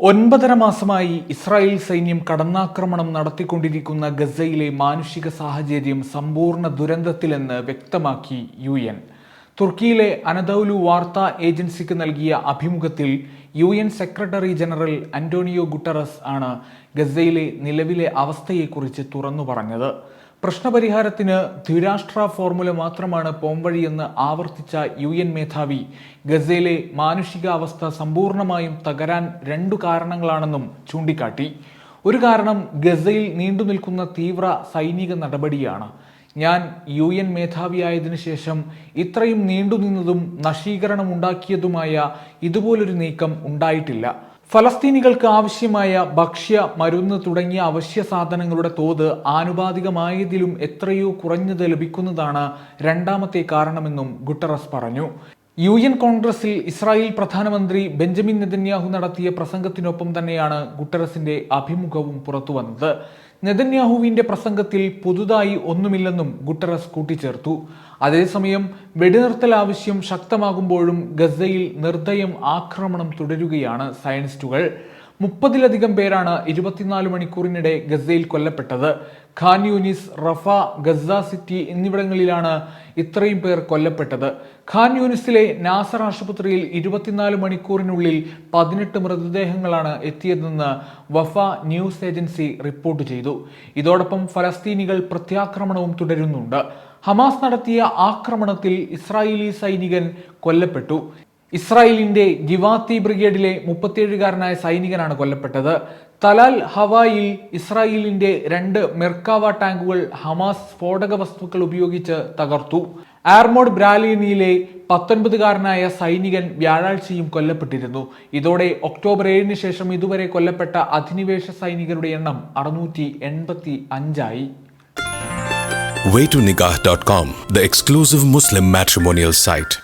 9.5 മാസമായി ഇസ്രായേൽ സൈന്യം കടന്നാക്രമണം നടത്തിക്കൊണ്ടിരിക്കുന്ന ഗസയിലെ മാനുഷിക സാഹചര്യം സമ്പൂർണ്ണ ദുരന്തത്തിലെന്ന് വ്യക്തമാക്കി UN. തുർക്കിയിലെ അനദോലു വാർത്താ ഏജൻസിക്ക് നൽകിയ അഭിമുഖത്തിൽ UN secretary general Antonio Guterres ആണ് ഗസയിലെ നിലവിലെ അവസ്ഥയെക്കുറിച്ച് തുറന്നു പറഞ്ഞത്. പ്രശ്നപരിഹാരത്തിന് ദ്വിരാഷ്ട്ര ഫോർമുല മാത്രമാണ് പോംവഴിയെന്ന് ആവർത്തിച്ച UN മേധാവി ഗസയിലെ മാനുഷികാവസ്ഥ സമ്പൂർണമായും തകരാൻ 2 കാരണങ്ങളാണെന്നും ചൂണ്ടിക്കാട്ടി. ഒരു കാരണം ഗസയിൽ നീണ്ടുനിൽക്കുന്ന തീവ്ര സൈനിക നടപടിയാണ്. ഞാൻ UN മേധാവിയായതിനു ശേഷം ഇത്രയും നീണ്ടുനിന്നതും നശീകരണമുണ്ടാക്കിയതുമായ ഇതുപോലൊരു നീക്കം ഉണ്ടായിട്ടില്ല. ഫലസ്തീനികൾക്ക് ആവശ്യമായ ഭക്ഷ്യ, മരുന്ന് തുടങ്ങിയ അവശ്യ സാധനങ്ങളുടെ തോത് ആനുപാതികമായതിലും എത്രയോ കുറഞ്ഞത് ലഭിക്കുന്നതാണ് രണ്ടാമത്തെ കാരണമെന്നും ഗുട്ടറസ് പറഞ്ഞു. UN കോൺഗ്രസിൽ ഇസ്രായേൽ പ്രധാനമന്ത്രി ബെഞ്ചമിൻ നെതന്യാഹു നടത്തിയ പ്രസംഗത്തിനൊപ്പം തന്നെയാണ് ഗുട്ടറസിന്റെ അഭിമുഖവും പുറത്തുവന്നത്. നെതന്യാഹുവിന്റെ പ്രസംഗത്തിൽ പുതുതായി ഒന്നുമില്ലെന്നും ഗുട്ടറസ് കൂട്ടിച്ചേർത്തു. അതേസമയം വെടിനിർത്തൽ ആവശ്യം ശക്തമാകുമ്പോഴും ഗസയിൽ നിർദ്ദയം ആക്രമണം തുടരുകയാണ് സയനിസ്റ്റുകൾ. 30-ലധികം പേരാണ് 24 മണിക്കൂറിനിടെ ഗസയിൽ കൊല്ലപ്പെട്ടത്. ഖാൻ യൂനിസ്, റഫ, ഗസ സിറ്റി എന്നിവിടങ്ങളിലാണ് ഇത്രയും പേർ കൊല്ലപ്പെട്ടത്. ഖാൻ യൂനിസിലെ നാസർ ആശുപത്രിയിൽ 24 മണിക്കൂറിനുള്ളിൽ 18 മൃതദേഹങ്ങളാണ് എത്തിയതെന്ന് വഫ ന്യൂസ് ഏജൻസി റിപ്പോർട്ട് ചെയ്തു. ഇതോടൊപ്പം ഫലസ്തീനികൾ പ്രത്യാക്രമണവും തുടരുന്നുണ്ട്. ഹമാസ് നടത്തിയ ആക്രമണത്തിൽ ഇസ്രായേലി സൈനികൻ കൊല്ലപ്പെട്ടു. ഇസ്രായേലിന്റെ ഗിവാത്തി ബ്രിഗേഡിലെ 37-കാരനായ സൈനികനാണ് കൊല്ലപ്പെട്ടത്. തലാൽ ഹവായിൽ ഇസ്രായേലിന്റെ 2 മെർക്കാവ ടാങ്കുകൾ ഹമാസ് സ്ഫോടക വസ്തുക്കൾ ഉപയോഗിച്ച് തകർത്തു. ആർമോഡ് ബ്രാലിനിയിലെ 19-കാരനായ സൈനികൻ വ്യാഴാഴ്ചയും കൊല്ലപ്പെട്ടിരുന്നു. ഇതോടെ ഒക്ടോബർ 7-ന് ശേഷം ഇതുവരെ കൊല്ലപ്പെട്ട അധിനിവേശ സൈനികരുടെ എണ്ണം 685 Waytonikah.com, the exclusive Muslim matrimonial site.